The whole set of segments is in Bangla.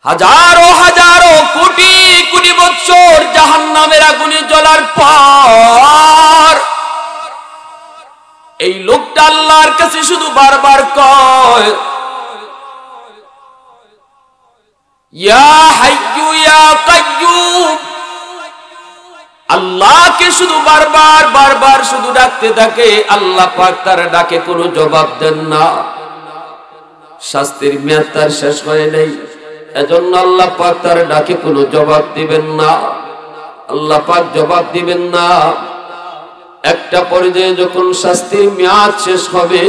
হাজারো হাজারো কোটি কোটি বছর জাহান্নামের আগুনে জ্বলার পর এই লোকটা আল্লাহর কাছে শুধু বারবার কয়, ইয়া হাইয়্যু ইয়া কাইয়্যুম। আল্লাহকে শুধু বারবার বারবার শুধু ডাকতে থাকে। আল্লাহ পাক তার ডাকে কোনো জবাব দেন না। শাস্তির মেয়াদ তার শেষ হয় নাই, এজন্য আল্লাহ পাক তার ডাকে কোনো জবাব দিবেন না। আল্লাহ পাক জবাব দিবেন না। একটা পর্যায়ে যখন শাস্তির মেয়াদ শেষ হবে,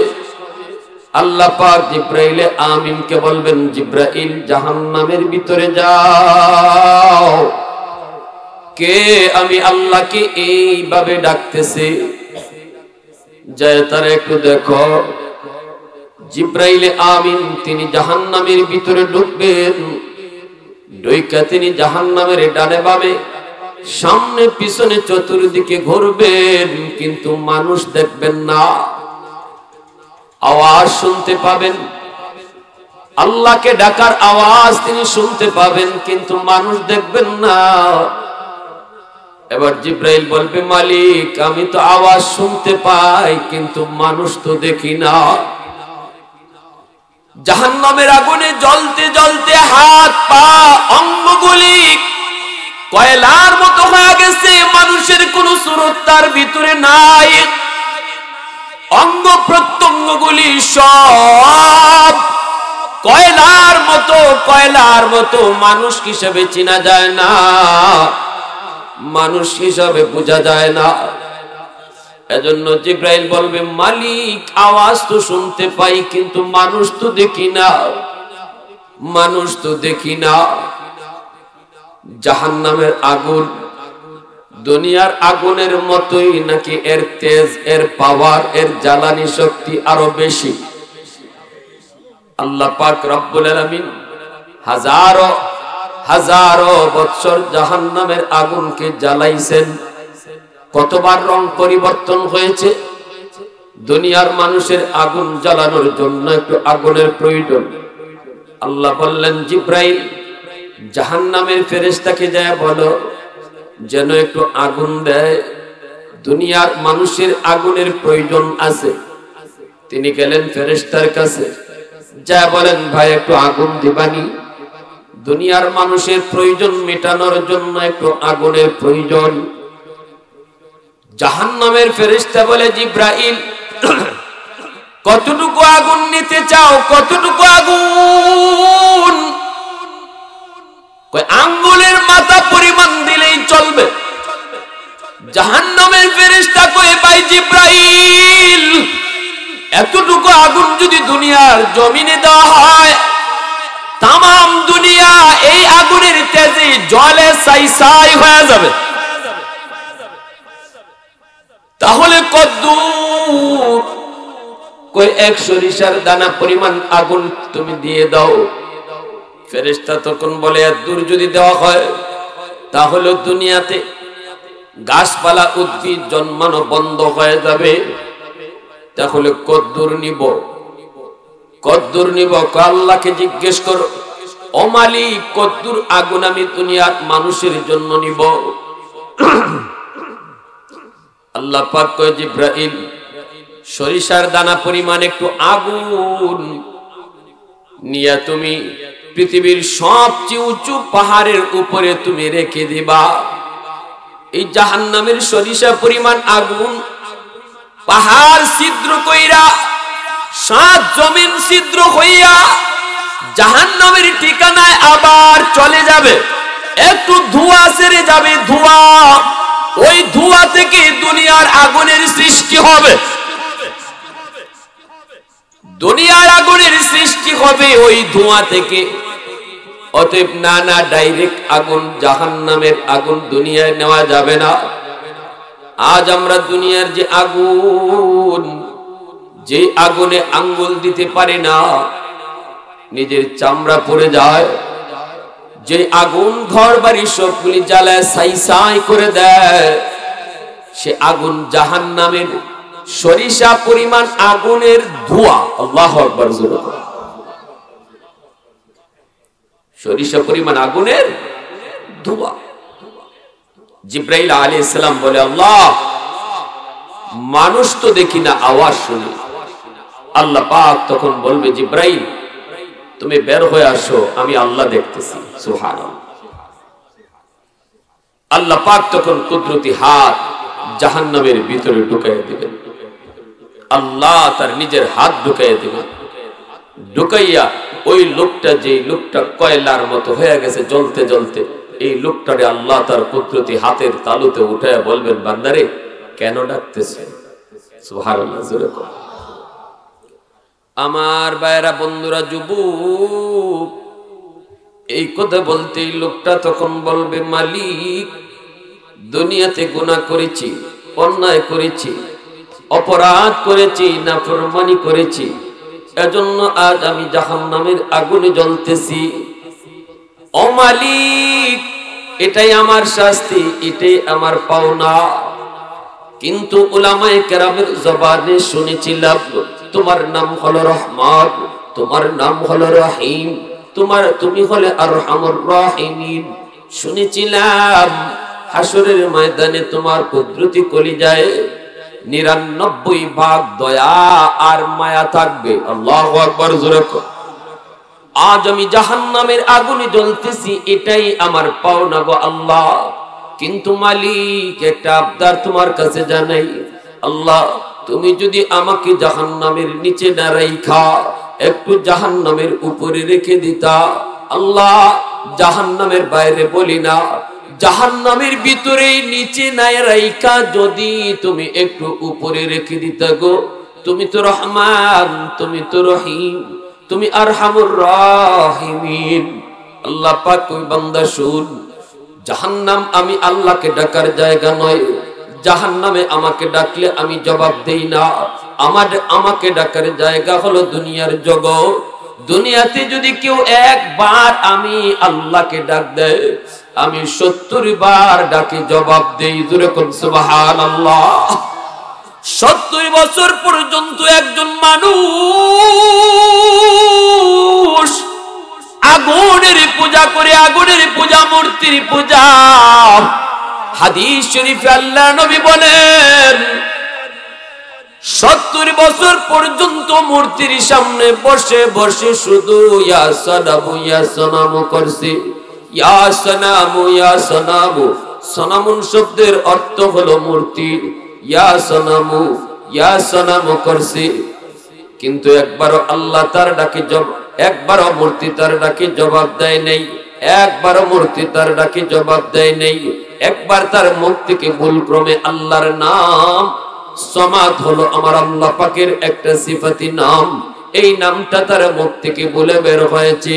আল্লাহ পাক জিব্রাইল আমিনকে বলবেন, জিব্রাইল জাহান্নামের ভিতরে যাও। কে আমি আল্লাহকে এইভাবে ডাকতেছি, যায় তারা একটু দেখো। জিব্রাইল আমিন তিনি জাহান্নামের ভিতরে ঢুকবেন। ঢুইকা তিনি জাহান্নামের ডানে বামে সামনে পিছনে চতুর্দিকে ঘুরবেন, কিন্তু মানুষ দেখবেন না। আওয়াজ শুনতে পাবেন, আল্লাহকে ডাকার আওয়াজ তিনি শুনতে পাবেন, কিন্তু মানুষ দেখবেন না। এবার জিব্রাইল বলবে, মালিক আমি তো আওয়াজ শুনতে পাই, কিন্তু মানুষ তো দেখি না। জাহান্নামের আগুনে জ্বলতে জ্বলতে হাত পা অঙ্গগুলি কয়লার মতো হয়ে গেছে। মানুষের কোন সুরত তার ভিতরে নাই। অঙ্গ প্রত্যঙ্গগুলি সব কয়লার মতো মানুষ হিসেবে চেনা যায় না, মানুষ হিসাবে বোঝা যায় না। এজন্য জিব্রাইল বলবে, মালিক আওয়াজ তো শুনতে পাই, কিন্তু মানুষ তো দেখি না, মানুষ তো দেখি না। জাহান্নামের আগুন দুনিয়ার আগুনের মতোই নাকি এর তেজ, এর পাওয়ার, এর জ্বালানি শক্তি আরো বেশি? আল্লাহ পাক রব্বুল আলামিন হাজারো হাজারো বছর জাহান্নামের আগুনকে জ্বালাইছেন। কতবার রং পরিবর্তন হয়েছে। দুনিয়ার মানুষের আগুন জ্বালানোর জন্য একটু আগুনের প্রয়োজন। আল্লাহ বললেন, জিব্রাইল জাহান্নামের ফেরেশতাকে যায় বলো যেন একটু আগুন দেয়। দুনিয়ার মানুষের আগুনের প্রয়োজন আছে। তিনি গেলেন ফেরেশতার কাছে, যা বলেন, ভাই একটু আগুন দিবানি? দুনিয়ার মানুষের প্রয়োজন মেটানোর জন্য একটু আগুনের প্রয়োজন। জাহান্নামের ফেরেশতা বলে, জিব্রাইল কতটুকু আগুন নিতে চাও? কতটুকু আগুন? কই আঙ্গুলের মাথা পরিমাণ দিলেই চলবে। জাহান্নামের ফেরেশতা কই, ভাই জিব্রাইল এতটুকু আগুন যদি দুনিয়ার জমিনে দেওয়া হয়, তামাম দুনিয়া এই আগুনের তেজে জ্বলে ছাই হয়ে যাবে। তাহলে কদ্দূর? কই এক সরিষার দানা পরিমাণ আগুন তুমি দিয়ে দাও। ফেরেশতা তখন বলে, এত দূর যদি দেওয়া হয় তাহলে দুনিয়াতে গাছপালা উদ্ভিদ জন্মানো বন্ধ হয়ে যাবে। তাহলে কদ্দূর নিব? কদ্দূর নিব? আল্লাহকে জিজ্ঞেস করো, ও মালিক কদ্দূর আগুন আমি দুনিয়ার মানুষের জন্য নিব? আল্লাহ পাক কয়, জিব্রাইল সরিষার দানা পরিমাণ একটু আগুন নিয়ে তুমি পৃথিবীর সবচেয়ে উঁচু পাহাড়ের উপরে তুমি রেখে দিবা। এই জাহান্নামের সরিষা পরিমাণ আগুন পাহাড় ছিদ্র কইরা, সাত জমিন ছিদ্র হইয়া জাহান্নামের ঠিকানায় আবার চলে যাবে। একটু ধোঁয়া ছেড়ে যাবে, ধোঁয়া। ওই ধোঁয়া থেকে দুনিয়ার আগুনের সৃষ্টি হবে। দুনিয়ার আগুনের সৃষ্টি হবে ওই ধোঁয়া থেকে। অতএব না ডাইরেক্ট আগুন, জাহান্নামের আগুন দুনিয়ায় নেওয়া যাবে না। আজ আমরা দুনিয়ার যে আগুন, যে আগুনে আঙ্গুল দিতে পারি না, নিজের চামড়া পড়ে যায়, যে আগুন ঘর বাড়ি সবগুলি জ্বালায় ছাই করে দেয়, সে আগুন জাহান্নামের সরিষা পরিমাণ আগুনের ধোঁয়া। আল্লাহু আকবার। সরিষা পরিমাণ আগুনের ধোঁয়া। জিব্রাইল আলাইহিস সালাম বলে, আল্লাহ, মানুষ তো দেখি না, আওয়াজ শুনি। আল্লাহ পাক তখন বলবে, জিব্রাইল তুমি বের হয়ে আসো, আমি আল্লাহ দেখতেছি। সুবহানাল্লাহ। আল্লাহ পাক তখন কুদরতি হাত জাহান্নামের ভিতরে ঢুকাইয়া দিবেন। আল্লাহ তার নিজের হাত ঢুকাইয়া দিবেন, ঢুকাইয়া ওই লোকটা, যে লোকটা কয়লার মতো হয়ে গেছে জ্বলতে জ্বলতে, এই লোকটারে আল্লাহ তার কুদরতি হাতের তালুতে উঠাইয়া বলবেন, বান্দারে কেন ডাকতেছে? সুবহানাল্লাহ। জোরে কর। আমার ভাইরা, বন্ধুরা, যুবক, এই কথা বলতে এই লোকটা তখন বলবে, মালিক, দুনিয়াতে গুনাহ করেছি, অন্যায় করেছি, অপরাধ করেছি, নাফরমানি করেছি, এজন্য আজ আমি জাহান্নামের আগুনে জ্বলতেছি। ও মালিক, এটাই আমার শাস্তি, এটাই আমার পাওনা। কিন্তু উলামায়ে কেরামের জবানে শুনেছিলাম তোমার নাম হলো রহমান, তোমার নাম হলো রহিম, তুমি হলে আরহামুর রাহিমিন। শুনেছিলাম হাসরের ময়দানে তোমার কুদরতি কলিজায় ৯৯ ভাগ দয়া আর মায়া থাকবে। আল্লাহু আকবার। জোরে কর। আজ আমি জাহান্নামের আগুনে জ্বলতেছি, এটাই আমার পাওনা গো আল্লাহ। কিন্তু মালিক, একটা আবদার তোমার কাছে জানাই। আল্লাহ, তুমি যদি আমাকে জাহান্নামের নিচে না রাইখা একটু জাহান্নামের উপরে রেখে দিতা, আল্লাহ, জাহান্নামের বাইরে বলি না, জাহান্নামের ভিতরে নিচে না রাইখা যদি তুমি একটু উপরে রেখে দিতা গো, তুমি তো রহমান, তুমি তো রহিম, তুমি আরহামুর রাহিমিন। আল্লাহ পাক ওই বান্দা শুন, জাহান্নাম আমি আল্লাহকে ডাকার জায়গা নয়। জাহান্নামে আমাকে ডাকলে আমি জবাব দেই না। আমাকে ডাকার জায়গা হলো দুনিয়ার জগৎ। দুনিয়াতে যদি কেউ একবার আমি আল্লাহকে ডাক দেয়, আমি ৭০ বার ডাকে জবাব দেই। জোরে কোন সুবহানাল্লাহ। ৭০ বছর পর্যন্ত একজন মানুষ আগুনের পূজা করে, আগুনের পূজা, মূর্তির পূজা। হাদিস শরীফে আল্লাহ নবী বলেন, ৭০ বছর পর্যন্ত মূর্তির সামনে বসে বসে শুধু ইয়া সানামু ইয়া সানামু করছে। ইয়া সানামু ইয়া সানামু, সানামুন শব্দের অর্থ হলো মূর্তি। ইয়া সানামু করছে, কিন্তু একবারও আল্লাহ তার ডাকে একবারও মূর্তি তার ডাকে জবাব দেয় নাই। একবারও মূর্তি তার ডাকে জবাব দেয় নাই। একবার তার মুখ থেকে ভুলক্রমে আল্লাহর নাম, সমাদ হলো আমার আল্লাহ পাকের একটা সিফাতি নাম, এই নামটা তার মুখ থেকে বলে বের হয়েছে,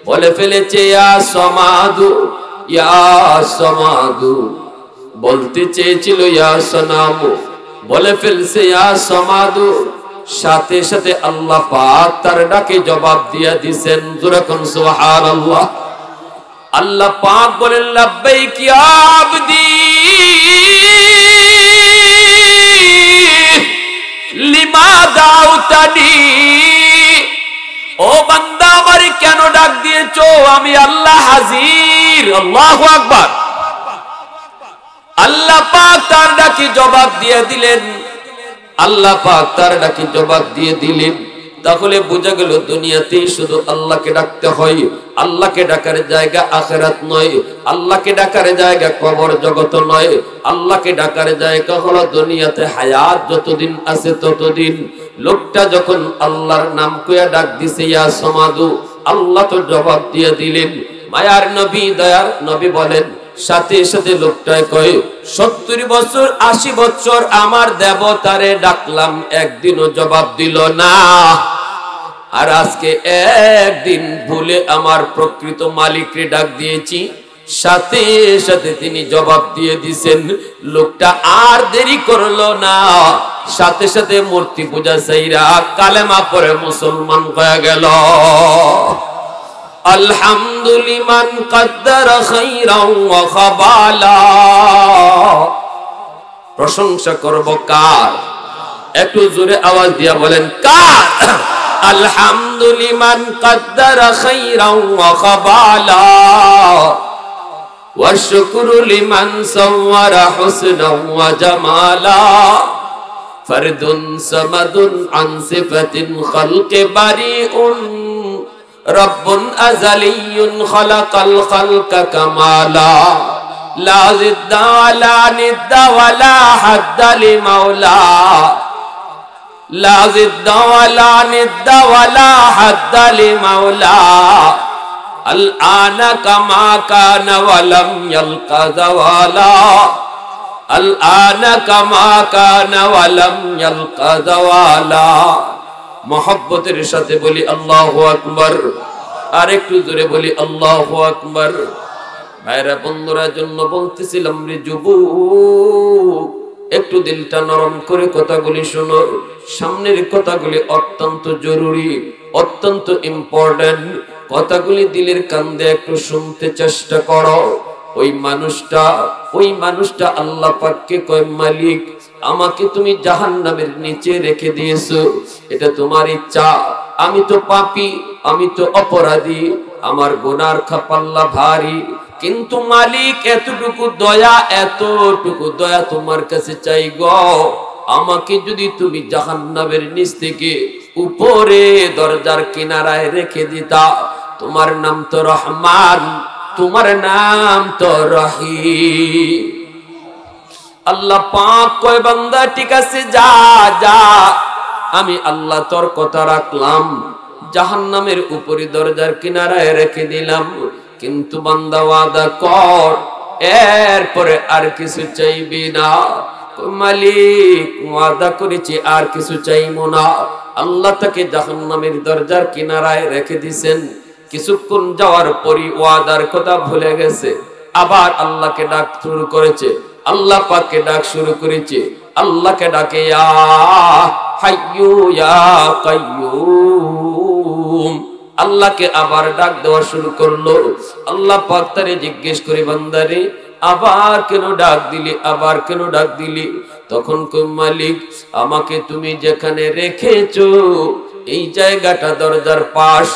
বলে ফেলেছে ইয়া সমাদু, ইয়া সমাদু। বলতে চেয়েছিল ইয়া সনামু, বলে ফেলছে ইয়া সমাদু। সাথে সাথে আল্লাহ পাক তার ডাকে জবাব দিয়া দিবেন। জোরে কোন সুবহানাল্লাহ। আল্লাহ পাক বলেন, লাব্বাইক ইয়া আবদি লিমা দাউতানি। ও বান্দা, আমারে কেন ডাক দিয়েছো? আমি আল্লাহ হাজির। আল্লাহু আকবার। আল্লাহ পাক তার ডাকে জবাব দিয়ে দিলেন। আল্লাহ পাক তার ডাকে জবাব দিয়ে দিলেন। তাহলে বোঝা গেল দুনিয়াতে শুধু আল্লাহকে ডাকতে হয়। আল্লাহকে ডাকার জায়গা আখিরাত নয়, আল্লাহকে ডাকার জায়গা কবর জগৎ নয়, আল্লাহকে ডাকার জায়গা হলো দুনিয়াতে হায়াত যতদিন আছে ততদিন। লোকটা যখন আল্লাহর নাম কইয়া ডাক দিছে ইয়া সমাদু, আল্লাহ তো জবাব দিয়ে দিলেন। মায়ার নবী, দয়ার নবী বলেন, সাথে সাথে লোকটায় কয়, ৭০ বছর ৮০ বছর আমার দেবতারে ডাকলাম, একদিনও জবাব দিল না। আর আজকে একদিন ভুলে আমার প্রকৃত মালিককে ডাক দিয়েছি, সাথে সাথে তিনি জবাব দিয়ে দিছেন। লোকটা আর দেরি করলো না, সাথে সাথে মূর্তি পূজা ছাইরা কালেমা পড়ে মুসলমান হয়ে গেল। আলহামদুলিমান কদ্দারা খাইরাও ওয়া খাবালা। প্রশংসা করব কার? একটু জোরে আওয়াজ দিয়া বলেন কার? الحمد لمن قدر خيرا وخبالا والشكر لمن صور حسنا وجمالا فرد صمد عن صفة خلق بريء رب أزلي خلق الخلق كمالا لا ضد ولا ند ولا حد لمولا لا ضد ولا ند ولا حد لمولا الآن كما كان ولم يلق زوالا الآن كما كان ولم يلق زوالا محبتের সাথে বলি আল্লাহু আকবার আর একটু জোরে বলি আল্লাহু আকবার ভাইরা বন্ধুরা জন্য বলতেছিলাম রে যুবক একটু দিলটা নরম করে কথাগুলি শোনো সামনের কথাগুলি অত্যন্ত জরুরি অত্যন্ত ইম্পর্টেন্ট কথাগুলি দিলের কান দিয়ে একটু শুনতে চেষ্টা করো ওই মানুষটা আল্লাহ পাককে কয় মালিক আমাকে তুমি জাহান্নামের নিচে রেখে দিয়েছো এটা তোমার ইচ্ছা আমি তো পাপী আমি তো অপরাধী আমার গুনার খাপাল্লা ভারী কিন্তু মালিক এতটুকু দয়া তোমার কাছে চাই গো আমাকে যদি তুমি জাহান্নামের নিচ থেকে উপরে দরজার কিনারায় রেখে দিতা তোমার নাম তো রহমান তোমার নাম তো রহিম আল্লাহ পাক কয় বান্দা ঠিক আছে যা যা আমি আল্লাহ তোর কথা রাখলাম জাহান্নামের উপরে দরজার কিনারায় রেখে দিলাম কিন্তু বান্দা ওয়াদা কর এরপরে আর কিছু চাইবি না মালিক ওয়াদা করেছি আর কিছু চাইবো না আল্লাহ তাকে জাহান্নামের দরজার কিনারায় রেখে দিয়েছেন কিছুক্ষণ যাওয়ার পরই ওয়াদার কথা ভুলে গেছে আবার আল্লাহকে ডাক শুরু করেছে আল্লাহ পাককে ডাক শুরু করেছে আল্লাহকে ডাকে ইয়া হাইয়ু ইয়া কাইয়ুম আল্লাহকে আবার ডাক দেওয়া শুরু করলো আল্লাহ পাক তারে জিজ্ঞেস করে বান্দারে আবার কেন ডাক দিলি তখন কই মালিক আমাকে তুমি যেখানে রেখেছো এই জায়গাটা দরজার পাশ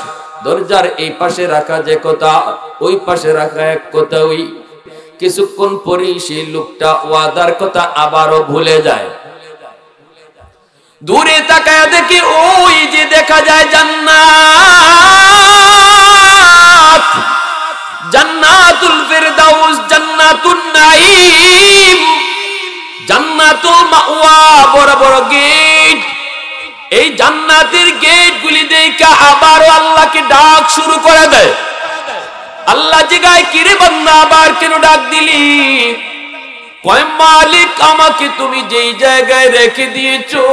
দরজার এই পাশে রাখা যে কথা ওই পাশে রাখা এক কথা ওই কিছুক্ষণ পরেই সেই লোকটা ওয়াদার কথা আবারও ভুলে যায় দূরে তাকায় দেখি ওই যে দেখা যায় জান্নাত জান্নাতুল ফিরদাউস জান্নাতুন নাঈম জান্নাতুল মাওয়া বড় বড় গেট এই জান্নাতের গেটগুলি দেখে আবারও আল্লাহকে ডাক শুরু করে দেয় আল্লাহ জিগায় কিরে বান্দা আবার কেন ডাক দিলি কয় মালিক আমাকে তুমি যেই জায়গায় রেখে দিয়েছো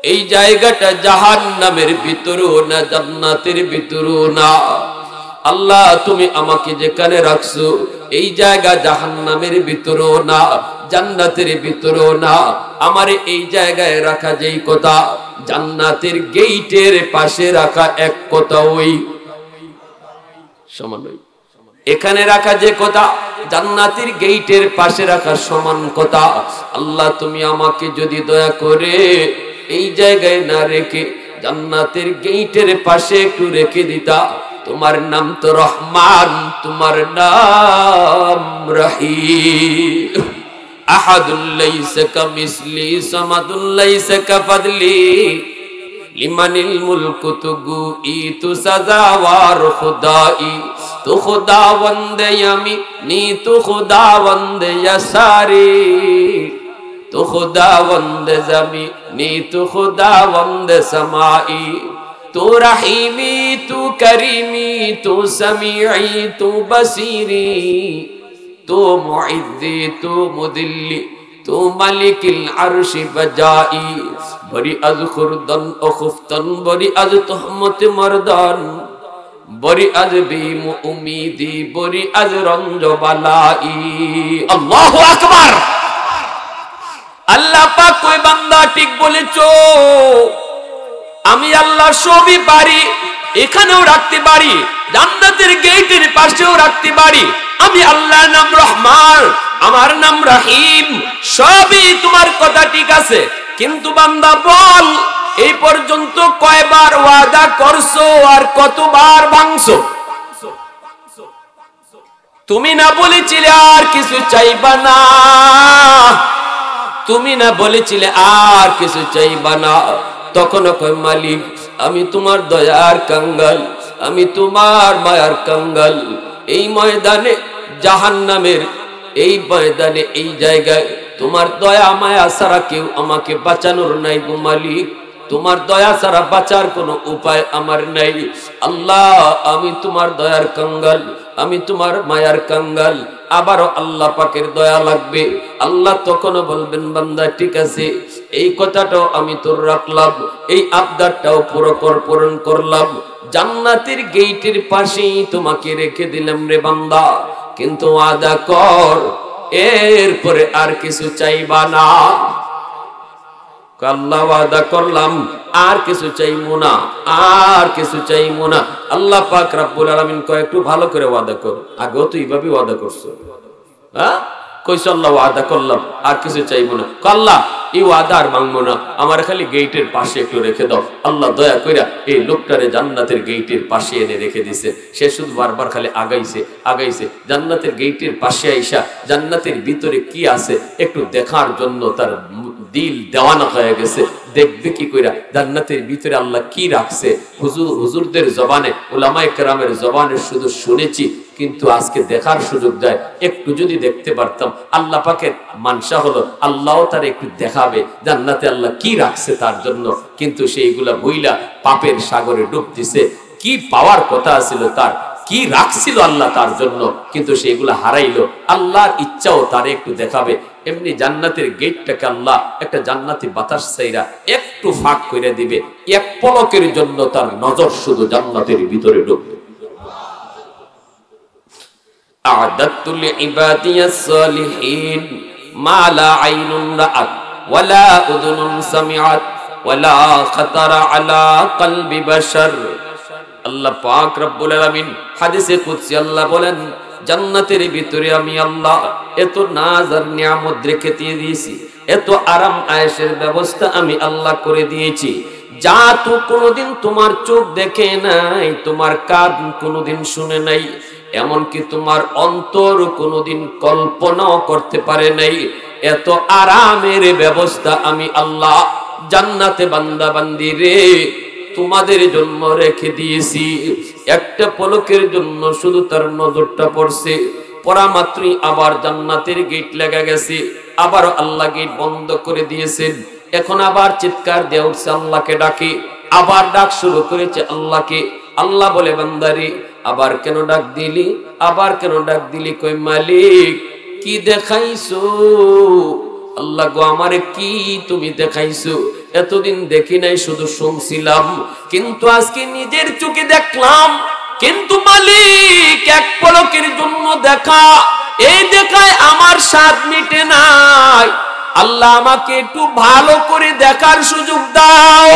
এই জায়গাটা জাহান্নামের ভিতরও না জান্নাতের ভিতরও না আল্লাহ তুমি আমাকে যেখানে রাখছো এই জায়গা জাহান্নামের ভিতরও না জান্নাতের ভিতরও না আমারে এই জায়গায় রাখা যেই কথা জান্নাতের গেটের পাশে রাখা এক কথা ওই সমান ওই এখানে রাখা যে কথা জান্নাতের গেটের পাশে রাখা সমান কথা আল্লাহ তুমি আমাকে যদি দয়া করে এই জায়গায় না রেখে জান্নাতের গেটের পাশে একটু রেখে দিতা তোমার নাম তো রহমান তোমার নাম রহিম আহাদুল লাইসা কামিসলি সামাদুল লাইসা কাফাদলি লিমানিল মুলকু তুগুই তু সাজাওয়ার খুদাই তু খুদাওয়ান্দে আমি নি তু খুদাওয়ান্দে ইয়াসারি তু খুদাওয়ান্দে জামি নি তু খুদাওয়ান্দে সামাই তু রহিমি তু করিমি তু সামিঈ তু বসিরি তু মুইজ্জি তু মুদিল্লি তু মালিকিল আরশি বজাই বরি আজ খুরদন ও খুফতন বরি আজ তুহমত মর্দান বরি আজ বিম উমিদি বরি আজ রঞ্জ বালাই আল্লাহু আকবার আল্লাহ পাক কই বান্দা ঠিক বলেছো আমি আল্লাহ সবই পারি এখানেও রাখতে পারি জান্নাতের গেটের পাশেও রাখতে পারি আমি আল্লাহর নাম রহমান আমার নাম রহিম সবই তোমার কথা ঠিক আছে কিন্তু বান্দা বল এই পর্যন্ত কয়বার ওয়াদা করছো আর কতবার ভাঙছো? তুমি না বলেছিলে আর কিছু চাইবা না, তুমি না বলেছিলে আর কিছু চাইবা না। তখন কয় মালিক আমি তোমার দয়ার কাঙ্গাল, আমি তোমার মায়ার কাঙ্গাল। এই ময়দানে জাহান্নামের এই ময়দানে এই জায়গায় তোমার দয়া মায়া ছাড়া কেউ আমাকে বাঁচানোর নাই গো মালিক, তোমার দয়া ছাড়া বাঁচার কোনো উপায় আমার নাই। আল্লাহ আমি তোমার দয়ার কাঙ্গাল, আমি তোমার মায়ার কাঙ্গাল। আবারও আল্লাহ পাকের দয়া লাগবে। আল্লাহ তখনও বলবেন বান্দা ঠিক আছে, এই কথাটাও আমি তোর রাখলাম, এই আবদারটাও পূরণ করলাম, জান্নাতের গেটের পাশেই তোমাকে রেখে দিলাম রে বান্দা, কিন্তু ওয়াদা কর এরপরে আর কিছু চাইবা না। আল্লাহ ওয়াদা করলাম আর কিছু চাইবো না, আর কিছু চাইবো না। আল্লাহ পাক রব্বুল আলামিন কয় একটু ভালো করে ওয়াদা কর, আগেও তো এইভাবে ওয়াদা করছো, হ্যাঁ কইছো আল্লাহ ওয়াদা করলাম আর কিছু চাইবো না। আল্লাহ এই ওয়াদা আর ভাঙবো না, আমার খালি গেটের পাশে একটু রেখে দাও। আল্লাহ দয়া কইরা এই লোকটারে জান্নাতের গেটের পাশে এনে রেখে দিছে। সে শুধু বারবার খালি আগাইছে আগাইছে, জান্নাতের গেটের পাশে আইসা জান্নাতের ভিতরে কি আছে একটু দেখার জন্য তার দিল দেওয়ানা হয়ে গেছে। দেখবে কি কইরা জান্নাতের ভিতরে আল্লাহ কি রাখছে। হুজুরদের জবানে, উলামায়ে কেরামের জবানে শুধু শুনেছি, কিন্তু আজকে দেখার সুযোগ দেয়। একটু যদি দেখতে পারতাম, আল্লাহ পাকের মানসা হলো আল্লাহ তার একটু দেখাবে জান্নাতে আল্লাহ কি রাখছে তার জন্য, কিন্তু সেইগুলা ভুইলা পাপের সাগরে ডুব দিছে। কি পাওয়ার কথা ছিল তার, কি রাখছিল আল্লাহ তার জন্য, কিন্তু সেইগুলা হারাইলো। আল্লাহর ইচ্ছাও তারে একটু দেখাবে। এমনি জান্নাতের গেটটাকে আল্লাহ একটা জান্নাতি বাতাস চাইরা একটু ফাঁক করে দিবে, এক পলকের জন্য তার নজর শুধু জান্নাতের ভিতরে ঢুকবে। আ'দাতু লিইবাদিয়াস সালিহিন মা লা আইনুন রাআত ওয়ালা উযুনুন সামিআত ওয়ালা খাতারা আলা কলবি বাশার। আল্লাহ পাক রব্বুল আলামিন হাদিসে কুদসি আল্লাহ বলেন, জান্নাতের ভিতরে আমি আল্লাহ এত নাজ আর নিয়ামত রেখে দিয়েছি, এত আরাম আয়েশের ব্যবস্থা আমি আল্লাহ করে দিয়েছি, যা তো কোনোদিন তোমার চোখ দেখে নাই, তোমার কান কোনোদিন শুনে নাই, এমনকি তোমার অন্তর কোনোদিন কল্পনাও করতে পারে নাই। এত আরামের ব্যবস্থা আমি আল্লাহ জান্নাতে বান্দা বান্দি রে তোমাদের জন্য রেখে দিয়েছি। একটা পলকের জন্য শুধু তার নজরটা পড়ছে, পড়া মাত্রই আবার জান্নাতের গেট লেগে গেছে, আবার আল্লাহ গেট বন্ধ করে দিয়েছেন। এখন আবার চিৎকার দিয়ে উঠছে, আল্লাহকে ডাকে, আবার ডাক শুরু করেছে আল্লাহকে। আল্লাহ বলে বান্দারে আবার কেন ডাক দিলি, আবার কেন ডাক দিলি? কই মালিক কি দেখাইছো? আল্লাহ গো আমারে কি তুমি দেখাইছো? এতদিন দেখি নাই, শুধু শুনছিলাম, কিন্তু আজকে নিজের চোখে দেখলাম। কিন্তু মালিক এক পলকের জন্য দেখা, এই দেখায় আমার স্বাদ মিটে নাই। আল্লাহ আমাকে একটু ভালো করে দেখার সুযোগ দাও।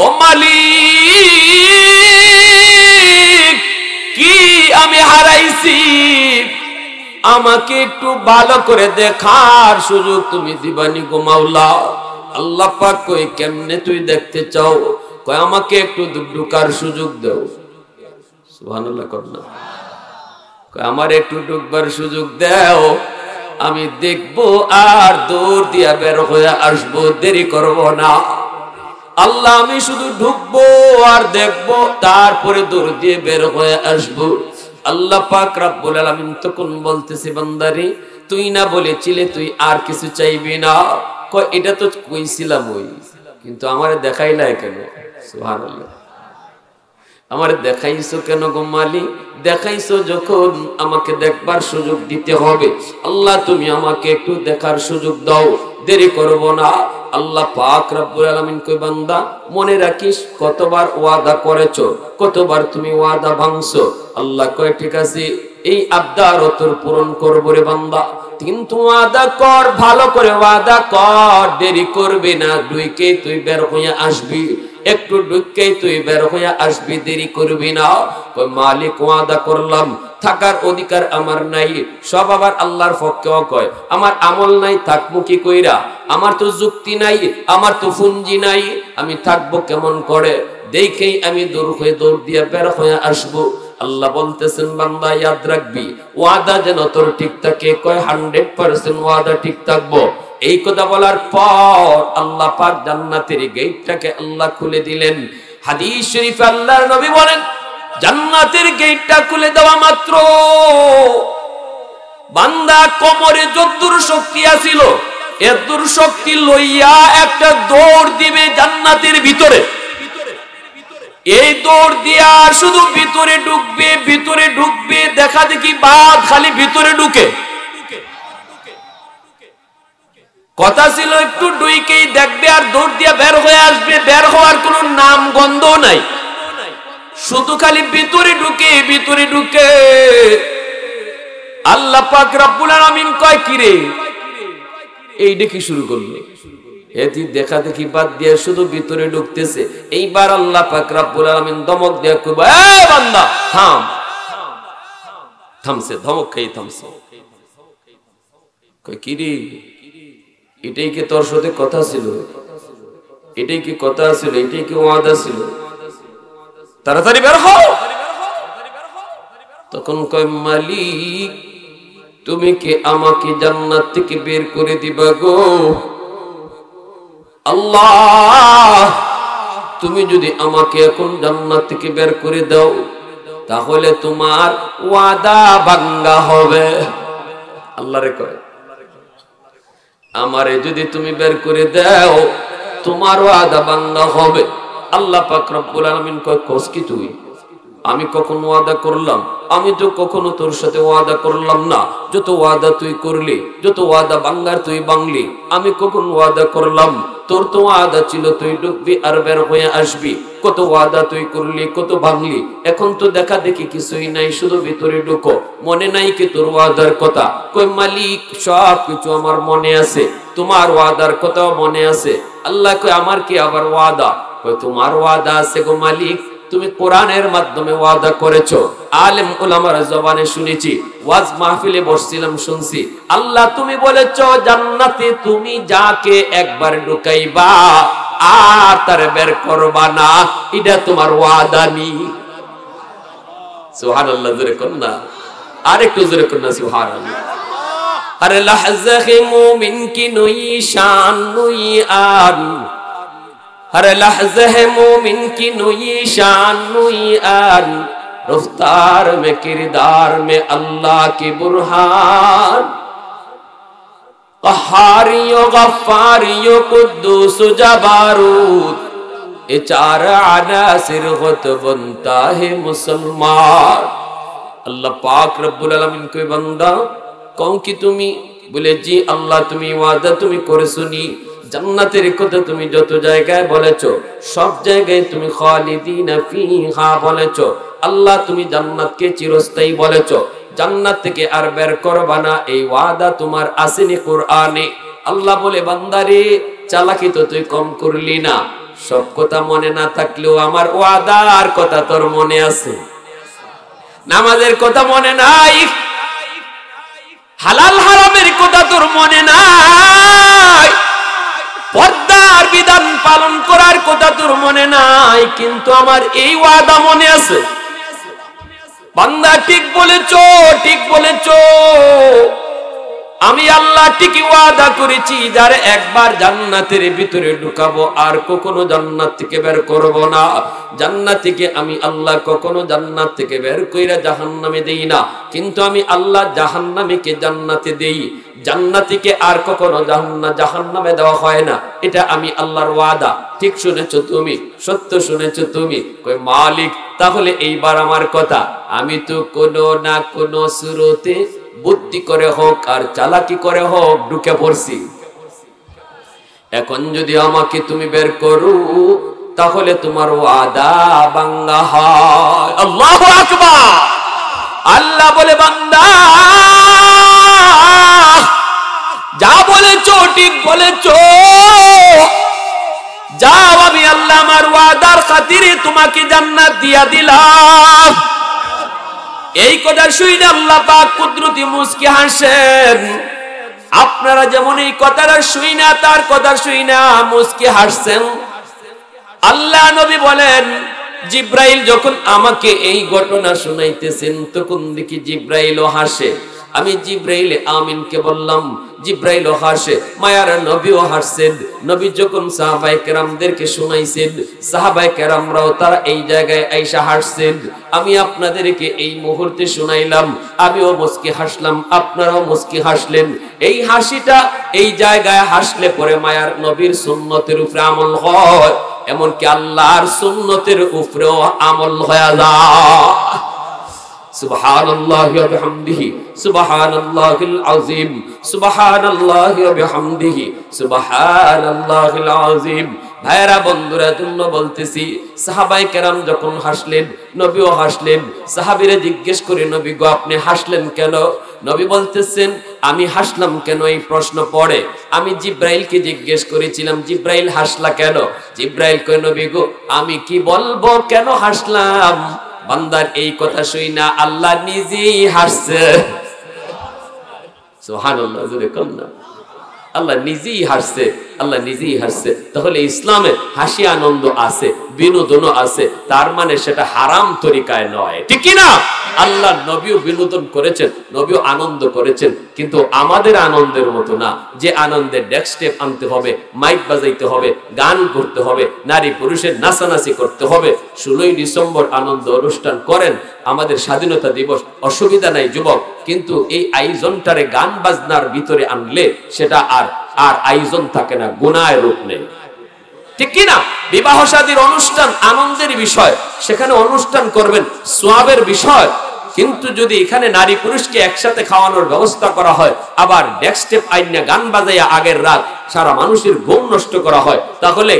ও মালিক কি আমি হারাইছি, আমাকে একটু ভালো করে দেখার সুযোগ তুমি দিবানি গো মাওলা। আল্লাহ পাক কই কেমনে তুই দেখতে চাও? কয় আমাকে একটু ঢুকার সুযোগ দাও। সুবহানাল্লাহ করনা, কয় আমার একটু ঢুকবার সুযোগ দাও, আমি দেখবো আর দৌড় দিয়া বের হয়ে আসবো, দেরি করব না। আল্লাহ আমি শুধু ঢুকবো আর দেখবো, তারপরে দৌড় দিয়ে বের হয়ে আসবো। আল্লাহ পাক রব্বুল আলামিন তখন বলতেছে, বান্দারে তুই না বলেছিলে তুই আর কিছু চাইবি না? কয় এটা তো কইছিলাম ওই, কিন্তু আমারে দেখাইলা কেন? সুবহানাল্লাহ, আমারে দেখাইছো কেন গো মালিক? দেখাইছো যখন আমাকে দেখবার সুযোগ দিতে হবে। আল্লাহ তুমি আমাকে একটু দেখার সুযোগ দাও, দেরি করব না। আল্লাহ পাক রব্বুল আলামিন কই বান্দা মনে রাখিস কতবার ওয়াদা করেছো, কতবার তুমি ওয়াদা ভাঙছো। আল্লাহ কয় ঠিক আছে, এই আবদার তোর পূরণ করব রে বান্দা, কিন্তু ওয়াদা কর, ভালো করে ওয়াদা কর, দেরি করবি না, দুইকে তুই বের হয়ে আসবি, একটু ঢুককেই তুই বের হয়ে আসবি, দেরি করবি না। কই মালিক ওয়াদা করলাম, থাকার অধিকার আমার নাই। সব আবার আল্লাহর পক্ষেও কয়, আমার আমল নাই, থাকবো কি কইরা? আমার তো যুক্তি নাই, আমার তো পুঁজি নাই, আমি থাকবো কেমন করে? দেখেই আমি দৌড় দিয়ে বের হয়ে আসবো। আল্লাহ বলতেছেন বান্দা ইয়াদ রাখবি, ওয়াদা যেন তোর ঠিক থাকে। কয় 100% ওয়াদা ঠিক থাকবো। এই কথা বলার পর আল্লাহ পাক জান্নাতের গেটটাকে আল্লাহ খুলে দিলেন। হাদিস শরীফে আল্লাহর নবী বলেন, জান্নাতের গেটটা খুলে দেওয়া মাত্র বান্দা কোমরে যদ্দুর শক্তি আছিল এদ্দুর শক্তি লইয়া একটা দৌড় দিবে জান্নাতের ভিতরে। এই দৌড় দিয়া শুধু ভিতরে ঢুকবে, দেখা দেখি বাদ খালি ভিতরে ঢুকে। কথা ছিল একটু ডুইকেই দেখবে আর দৌড় দিয়া বের হয়ে আসবে, বের হওয়ার কোনো নাম গন্ধ নাই, শুধু খালি ভিতরে ঢুকে। আল্লাহ পাক রব্বুল আলামিন কয় কি রে, এই দেখি শুরু করলো। এটি দেখা দেখি বাদ দিয়ে শুধু ভিতরে ঢুকতেছে। এইবার আল্লাহ পাক রব্বুল আলামিন ধমক দিয়ে কইবা, এই বান্দা থাম। থামছে, ধমক খেয়ে থামছে। কয় কি রে, এটাই কি তোর সাথে কথা ছিল? এটাই কি কথা ছিল? এটাই কি ওয়াদা ছিল? তাড়াতাড়ি বের হও। তখন কয় মালিক, তুমি কি আমাকে জান্নাত থেকে বের করে দিবা গো? আল্লাহ, তুমি যদি আমাকে এখন জান্নাত থেকে বের করে দাও তাহলে তোমার ওয়াদা ভাঙ্গা হবে। আল্লাহরে কয়, আমারে যদি তুমি বের করে দাও তোমার ওয়াদা ভাঙ্গা হবে। আল্লাহ পাক রব্বুল আলামিন কয়, কোস কি তুই? আমি কখন ওয়াদা করলাম? আমি তো কখনো তোর সাথে ওয়াদা করলাম না। যত ওয়াদা তুই করলি, যত ওয়াদা ভাঙ্গার তুই ভাঙলি, আমি কখন ওয়াদা করলাম? তোর তো ওয়াদা ছিল তুই ঢুকবি আর বের হয়ে আসবি। কত ওয়াদা তুই করলি, কত ভাঙলি। এখন তো দেখা দেখি কিছুই নাই, শুধু ভিতরে ঢুকো। মনে নাই কি তোর ওয়াদার কথা? কই মালিক, সব কিছু আমার মনে আছে, তোমার ওয়াদার কথাও মনে আছে। আল্লাহ কই, আমার কি আবার ওয়াদা? কই তোমার ওয়াদা আছে গো মালিক, তুমি কোরআনের মাধ্যমে ওয়াদা করেছো, আলেম উলামার জবানে শুনেছি, ওয়াজ মাহফিলে বসছিলাম শুনছি। আল্লাহ তুমি বলেছো জান্নাতে তুমি যাকে একবার ঢুকাইবা আর তার বের করবা না, এটা তোমার ওয়াদা নি। সুবহানাল্লাহ, জোরে কোন না, আরেকটু জোরে কোন না সুবহানাল্লাহ। আরে লাহজাহে মুমিন কি নই শান নই আন, हर लहज़े है मोमिन की नुई शान नुई आन, रफ्तार में किरदार में अल्लाह की बुरहान, क़हारियो गफ़्फ़ारियो कुद्दूस जबारूत, ये चार अनासिर ग़ुत बनता है मुसलमान। अल्लाह पाक रब्बुल आलमीन कोई बंदा कौन की तुम्ही? बोले जी अल्लाह तुम्ही वादा तुम्ही करे सुनी। জান্নাতের কথা তুমি যত জায়গায় বলেছো, সব জায়গায় তুমি খালিদিনা ফিহা বলেছো। আল্লাহ তুমি জান্নাতকে চিরস্থায়ী বলেছো, জান্নাত থেকে আর বের করবা না, এই ওয়াদা তোমার আসেনি কোরআনে। আল্লাহ বলে বান্দারে, চালাকি তো তুই কম করলি না, সব কথা মনে না থাকলেও আমার ওয়াদার কথা তোর মনে আছে। নামাজের কথা মনে নাই, হালাল হারামের কথা তোর মনে নাই, পর্দার বিধান পালন করার কথা তোর মনে নাই, কিন্তু আমার এই ওয়াদা মনে আছে। বান্দা ঠিক বলেছো, ঠিক বলেছো, আমি আল্লাহ ঠিকই ওয়াদা করেছি, যার একবার জান্নাতের ভিতরে ঢুকাবো আর কখনো জান্নাত থেকে বের করব না। জান্নাত থেকে আমি আল্লাহ কখনো জান্নাত থেকে বের কইরা জাহান্নামে দেই না, কিন্তু আমি আল্লাহ জাহান্নামীকে জান্নাতে দেই, জান্নাতীকে আর কখনো জাহান্নামে দেওয়া হয় না। এটা আমি আল্লাহর ওয়াদা। ঠিক শুনেছো তুমি, সত্য শুনেছো তুমি। কই মালিক, তাহলে এইবার আমার কথা, আমি তো কোনো না কোনো সুরতে বুদ্ধি করে হোক আর চালাকি করে হোক ঢুকে পড়ছি। এখন যদি আমাকে তুমি বের করো তাহলে তোমার ওয়াদা ভাঙা হয়। আল্লাহু আকবার। আল্লাহ বলে বান্দা, যা বলেছো ঠিক বলেছো, যাও আমি আল্লাহ আমার ওয়াদার খাতিরে তোমাকে জান্নাত দিয়া দিলাম। এই কথা শুনে আল্লাহ পাক কুদরতি মুস্কি হাসেন। আপনারা যেমন এই কথাটা শুই না, তার কথা শুই না মুস্কি হাসছেন। আল্লাহ নবী বলেন, জিব্রাইল যখন আমাকে এই ঘটনা শুনাইতেছেন তখন দেখি জিব্রাইলও হাসে। আমি জিব্রাইল আমিনকে বললাম, জিব্রাইলও হাসে, মায়ার নবীও হাসছেন। নবী যখন সাহাবায়ে কেরামদেরকে শুনাইছেন, সাহাবায়ে কেরামরাও তারা এই জায়গায় আইসা হাসছেন। আমি আপনাদেরকে এই মুহূর্তে শুনাইলাম, আমিও মুস্কি হাসলাম, আপনারাও মুস্কি হাসলেন। এই হাসিটা এই জায়গায় হাসলে পরে মায়ার নবীর সুন্নতের উপরে আমল হয়, এমনকি আল্লাহর সুন্নতের উপরেও আমল হয়ে যায়। সুবহানাল্লাহি ওয়া বিহামদিহি সুবহানাল্লাহিল আযীম সুবহানাল্লাহি ওয়া বিহামদিহি সুবহানাল্লাহিল আযীম। ভাইরা বন্ধুরা, জন্য বলতেছি, সাহাবায়ে কেরাম যখন হাসলেন নবীও হাসলেন। সাহাবীরা জিজ্ঞেস করে, নবী গো আপনি হাসলেন কেন? নবী বলতেছেন, আমি হাসলাম কেন এই প্রশ্ন পড়ে আমি জিব্রাইলকে জিজ্ঞেস করেছিলাম, জিব্রাইল হাসলা কেন? জিব্রাইল কয়, নবী গো আমি কি বলবো কেন হাসলাম? বান্দার এই কথা শুই না আল্লাহ নিজেই হাসছে। সুবহানাল্লাহ, জোরে কোন না। আল্লাহ নিজেই হাসছে, আল্লাহ নিজেই হাসছে। তাহলে ইসলামে হাসি আনন্দ আছে, বিনোদনও আছে, তার মানে সেটা হারাম তরিকায় নয়, ঠিক কি না? আল্লাহ নবীও বিনোদন করেছেন, নবীও আনন্দ করেছেন, কিন্তু আমাদের আনন্দের মতো না যে আনন্দে ডেক স্টেপ আনতে হবে, মাইক বাজাইতে হবে, গান করতে হবে, নারী পুরুষের নাচানাচি করতে হবে। 16ই ডিসেম্বর আনন্দ অনুষ্ঠান করেন, আমাদের স্বাধীনতা দিবস, অসুবিধা নাই যুবক, কিন্তু এই আয়োজনটারে গান বাজনার ভিতরে আনলে সেটা আর আয়োজন থাকে না, গুনাহের রূপ নেই, ঠিক কি না? বিবাহ শাদীর অনুষ্ঠান আনন্দের বিষয়, সেখানে অনুষ্ঠান করবেন, সওয়াবের বিষয়। কিন্তু যদি এখানে নারী পুরুষকে একসাথে খাওয়ানোর ব্যবস্থা করা হয়, আবার ডেক স্টেপ আইনা গান বাজাইয়া আগের রাত সারা মানুষের ঘুম নষ্ট করা হয়, তাহলে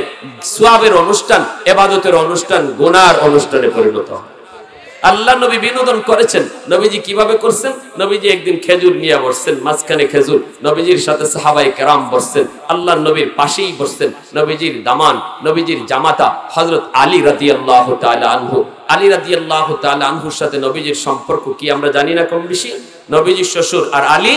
সওয়াবের অনুষ্ঠান, ইবাদতের অনুষ্ঠান গুনার অনুষ্ঠানে পরিণত হয়। আল্লাহ নবী বিনোদন করেছেন। নবীজি কিভাবে করছেন? নবীজি একদিন খেজুর নিয়ে বসছেন, মাঝখানে খেজুর, নবীজির সাথে সাহাবায়ে কেরাম বসছেন, আল্লাহ নবীর পাশেই বসছেন নবীজির দামান, নবীজির জামাতা হযরত আলী রাদিয়াল্লাহু তাআলা আনহু। আলী রাদিয়াল্লাহু তাআলা আনহুর সাথে নবীজির সম্পর্ক কি আমরা জানি না কম বেশি? নবীজির শ্বশুর আর আলী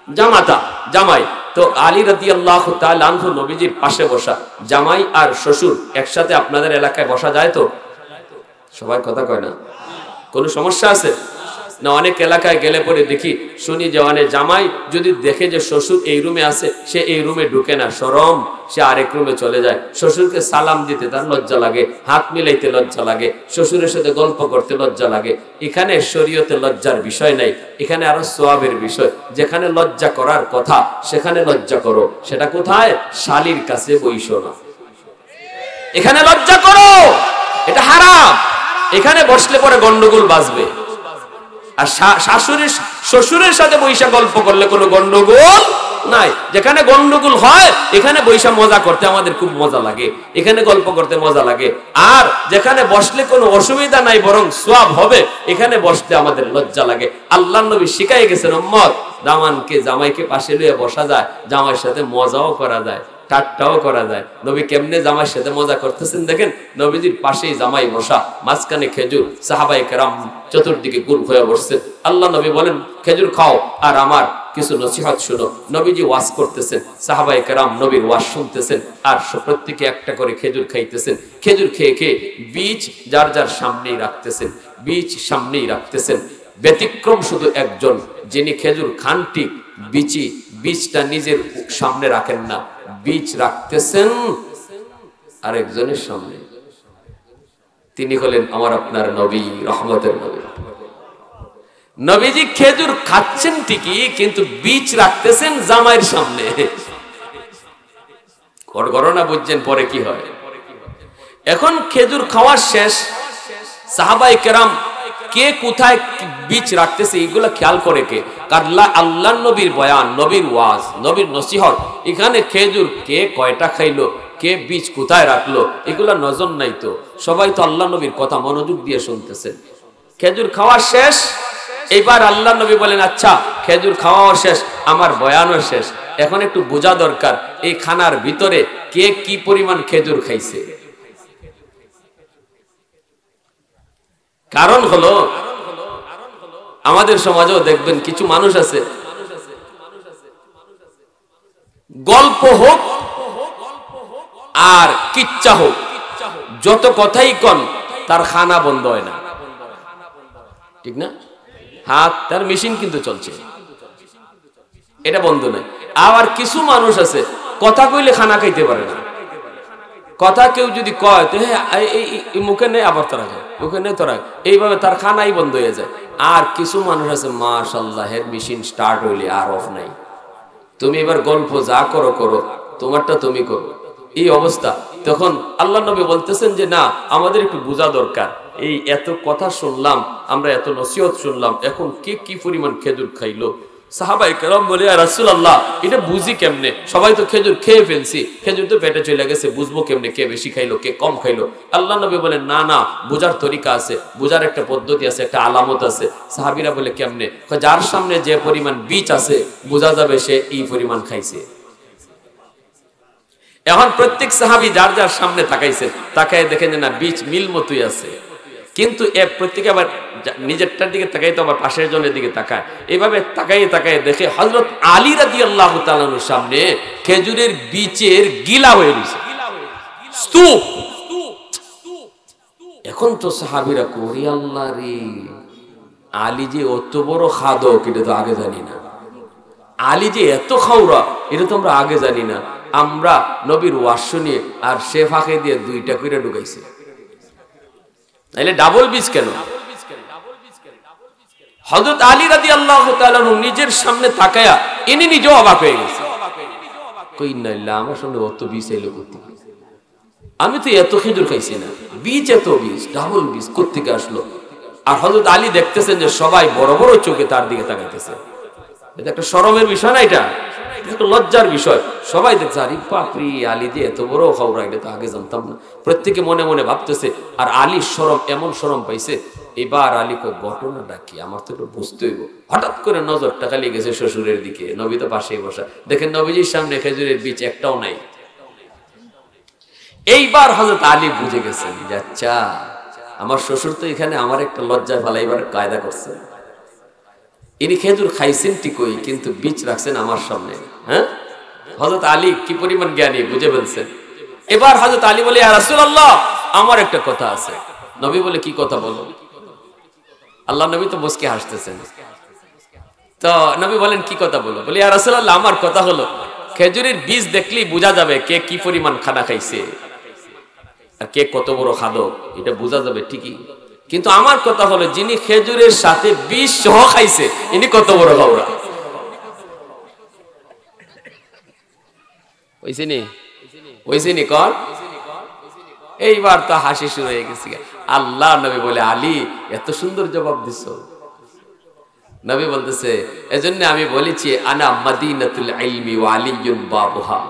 জামাতা, জামাই। তো আলী রাদিয়াল্লাহু তাআলা আনহু নবীজির পাশে বসা, জামাই আর শ্বশুর একসাথে আপনাদের এলাকায় বসা যায় তো? সবাই কথা কয় না, কোনো সমস্যা আছে না? অনেক এলাকায় গেলে পরে দেখি, শুনি যে অনেক জামাই যদি দেখে যে শ্বশুর এই রুমে আছে, সে এই রুমে ঢুকে না, শরম, সে আরেক রুমে চলে যায়। শ্বশুরকে সালাম দিতে তার লজ্জা লাগে, হাত মিলাইতে লজ্জা লাগে, শ্বশুরের সাথে গল্প করতে লজ্জা লাগে। এখানে শরীয়তে লজ্জার বিষয় নাই, এখানে আরো সওয়াবের বিষয়। যেখানে লজ্জা করার কথা সেখানে লজ্জা করো, সেটা কোথায়? শালীর কাছে বইসো না, এখানে লজ্জা করো, এটা হারাম। এখানে বসলে পরে গন্ডগোল বাজবে। আর শাশুড়ি শ্বশুরের সাথে বৈশা গল্প করলে কোনো গন্ডগোল নাই। যেখানে গন্ডগোল হয় এখানে বৈশা মজা করতে আমাদের খুব মজা লাগে, এখানে গল্প করতে মজা লাগে। আর যেখানে বসলে কোনো অসুবিধা নাই, বরং সওয়াব হবে, এখানে বসতে আমাদের লজ্জা লাগে। আল্লাহর নবী শিখাই গেছেন, উম্মত দামানকে জামাইকে পাশে লইয়া বসা যায়, জামাইয়ের সাথে মজাও করা যায়, ঠাট্টাও করা যায়। নবী কেমনে জামাইয়ের সাথে মজা করতেছেন দেখেন, নবীজির পাশেই জামাই বসা, মাঝখানে খেজুর, সাহাবায়ে কেরাম চতুর্দিকে গুল হয়ে বসছেন। আল্লাহ নবী বলেন, খেজুর খাও আর আমার কিছু নসিহত শুনো। নবীজি ওয়াজ করতেছেন, সাহাবায়ে কেরাম নবীর ওয়াজ শুনতেছেন, আর প্রত্যেকে একটা করে খেজুর খাইতেছেন। খেজুর খেয়ে খেয়ে বীজ যার যার সামনেই রাখতেছেন, বীজ সামনেই রাখতেছেন। ব্যতিক্রম শুধু একজন, যিনি খেজুর খান ঠিক, বীজটা নিজের সামনে রাখেন না, বীজ রাখতেছেন আরেকজনের সামনে। তিনি হলেন আমার আপনার নবী, রহমতের নবী। নবীজি খেজুর খাচ্ছেন ঠিকই, কিন্তু বীজ রাখতেছেন জামাইয়ের সামনে। ঘটনা বুঝছেন পরে কি হয়। এখন খেজুর খাওয়া শেষ, সাহাবায়ে কেরাম কে কোথায় বীজ রাখতেছে এগুলা খেয়াল করে কে? কারণ আল্লাহর নবীর বয়ান, নবীর ওয়াজ, নবীর নসিহত, এখানে খেজুর কে কয়টা খাইলো, কে বীজ কোথায় রাখলো, এগুলা নজর নাই তো। সবাই তো আল্লাহ নবীর কথা মনোযোগ দিয়ে শুনতেছেন। খেজুর খাওয়া শেষ, এইবার আল্লাহ নবী বলেন, আচ্ছা খেজুর খাওয়াও শেষ, আমার বয়ানও শেষ, এখন একটু বোঝা দরকার এই খানার ভিতরে কে কি পরিমাণ খেজুর খাইছে। কারণ হলো আমাদের সমাজেও দেখবেন কিছু মানুষ আছে গল্প হোক আর কিচ্ছা হোক, যত কথাই কন তার খানা বন্ধ হয় না, ঠিক না? হাত তার মেশিন কিন্তু চলছে, এটা বন্ধ নাই। আবার কিছু মানুষ আছে কথা কইলে খানা খাইতে পারে না, কথা কেউ যদি কয় তো হ্যাঁ মুখে নেই আবার তোরা খায়, মুখে নেই তোরা, এইভাবে তার খানাই বন্ধ হয়ে যায়। আর কিছু মানুষ আছে মাশাআল্লাহ এর মেশিন স্টার্ট হইলে আর অফ নাই, তুমি এবার গল্প যা করো করো, তোমারটা তুমি করো, এই অবস্থা। তখন আল্লাহ নবী বলতেছেন যে না, আমাদের একটু বোঝা দরকার, এই এত কথা শুনলাম আমরা, এত নসিহত শুনলাম, এখন কে কি পরিমাণ খেজুর খাইলো। সাহাবায়ে কেরাম বলে ইয়া রাসূলুল্লাহ এটা বুঝি কেমনে, সবাই তো খেজুর খেয়ে ফেলছি, খেজুর তো পেটে চলে গেছে, বুঝবো কেমনে কে বেশি খাইলো কে কম খাইলো। আল্লাহ নবী বলেন না না, বোঝার তরিকা আছে, বোঝার একটা পদ্ধতি আছে, একটা আলামত আছে। সাহাবীরা বলে কেমনে? যার সামনে যে পরিমাণ বীজ আছে বোঝা যাবে সে এই পরিমাণ খাইছে। এখন প্রত্যেক সাহাবী যার যার সামনে তাকাইছে, তাকায় দেখেন যে না বীজ মিল মতোই আছে, কিন্তু প্রত্যেকে আবার নিজেরটার দিকে তাকাই তো আবার পাশের জনের দিকে তাকায়, এইভাবে তাকাইয়ে তাকাইয়ে দেখে হযরত আলী রাদিয়াল্লাহু তাআলার সামনে খেজুরের বীজের গিলা হয়ে গেছে, স্তূপ। এখন তো সাহাবীরা করি আল্লাহ রে, আলী যে অত বড় খাদক এটা তো আগে জানি না, আলী যে এত খাওরা এটা তো আমরা আগে জানি না, আমরা নবীর ওয়াজ শুনিয়ে আর সে ফাঁকে দিয়ে দুইটা করে ঢুকাইছে, তাইলে ডাবল বীজ কেন? হযরত আলী রাদিয়াল্লাহু তাআলা নিজের সামনে তাকায়া ইনি নিজেও অবাক হয়ে গেছে, কই না আমার সামনে অত বীজ এলো কোথা থেকে? আমি তো এত খেজুর খাইছি না, বীজ এত বীজ ডাবল বীজ কোথা থেকে আসলো? আর হযরত আলী দেখতেছেন যে সবাই বড় বড় চোখে তার দিকে তাকাইতেছে, এটা একটা শরমের বিষয় না, এটা একটা লজ্জার বিষয়। সবাই দেখছে আরে বাপরে আলী যে এত বড় খাওরা, এটা তো আগে জানতাম না। প্রত্যেকে মনে মনে ভাবতেছে, আর আলী শরম, এমন শরম পাইছে। এবার আলী কয় ঘটনাটা কি, আমার তো একটু বুঝতে হইব। হঠাৎ করে নজরটা খালি গেছে শ্বশুরের দিকে, নবী তো পাশেই বসা, দেখেন নবীজির সামনে খেজুরের বীজ একটাও নাই। এইবার হযরত আলী বুঝে গেছেন যে আচ্ছা আমার শ্বশুর তো এখানে আমার একটা লজ্জা ফেলাইবার কায়দা করছে, ইনি খেজুর খাইছেন ঠিকই কিন্তু বীজ রাখছেন আমার সামনে। হ্যাঁ, হযরত আলী কি পরিমাণ জ্ঞানী বুঝে ফেলছেন। এবার হযরত আলী বলে ইয়া রাসূলুল্লাহ আমার একটা কথা আছে। নবী বলে কি কথা বলো? আল্লাহ নবী তো মুস্কি হাসতেছেন, তো নবী বলেন কি কথা বলো? বলে ইয়া রাসূলুল্লাহ আমার কথা হলো খেজুরের বীজ দেখলেই বোঝা যাবে কে কি পরিমাণ খানা খাইছে আর কে কত বড় খাদক, এটা বোঝা যাবে ঠিকই, কিন্তু আমার কথা হলো যিনি খেজুরের সাথে বিষ সহ খাইছে ইনি কত বড় খাওয়া। ওইসিনি কর। এইবার তো হাসি শুরু হয়ে গেছে। আল্লাহ নবী বলে আলী এত সুন্দর জবাব দিছ। নবী বলতেছে এজন্য আমি বলেছি আনা মাদিনাতুল ইলমি ওয়া আলিয়্যুন বাবুহা,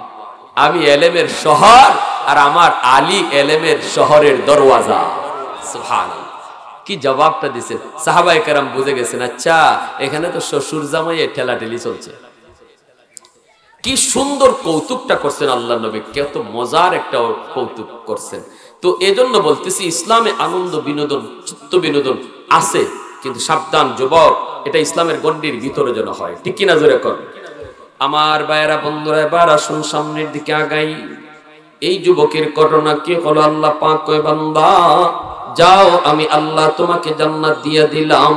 আমি এলেমের শহর আর আমার আলী এলেমের শহরের দরওয়াজা। সুবহানাল্লাহ, কি জবাবটা দিছে। সাহাবায়ে কেরাম বুঝে গেছেন আচ্ছা এখানে তো শ্বশুর জামাইয়ে ঠেলাঠেলি চলছে। কি সুন্দর কৌতুকটা করছেন আল্লাহ নবী, কত মজার একটা কৌতুক করছেন। তো এজন্য বলতেছি ইসলামে আনন্দ বিনোদন চিত্ত বিনোদন আছে, কিন্তু সাবধান যুবক, এটা ইসলামের গণ্ডির ভিতরে যেন হয়। ঠিক কিনা জোরে কর। আমার ভাইয়েরা বন্ধুরা এবার আসুন সামনের দিকে আগাই। এই যুবকের ঘটনা কি হলো? আল্লাহ পাক কয় বান্দা যাও আমি আল্লাহ তোমাকে জান্নাত দিয়ে দিলাম,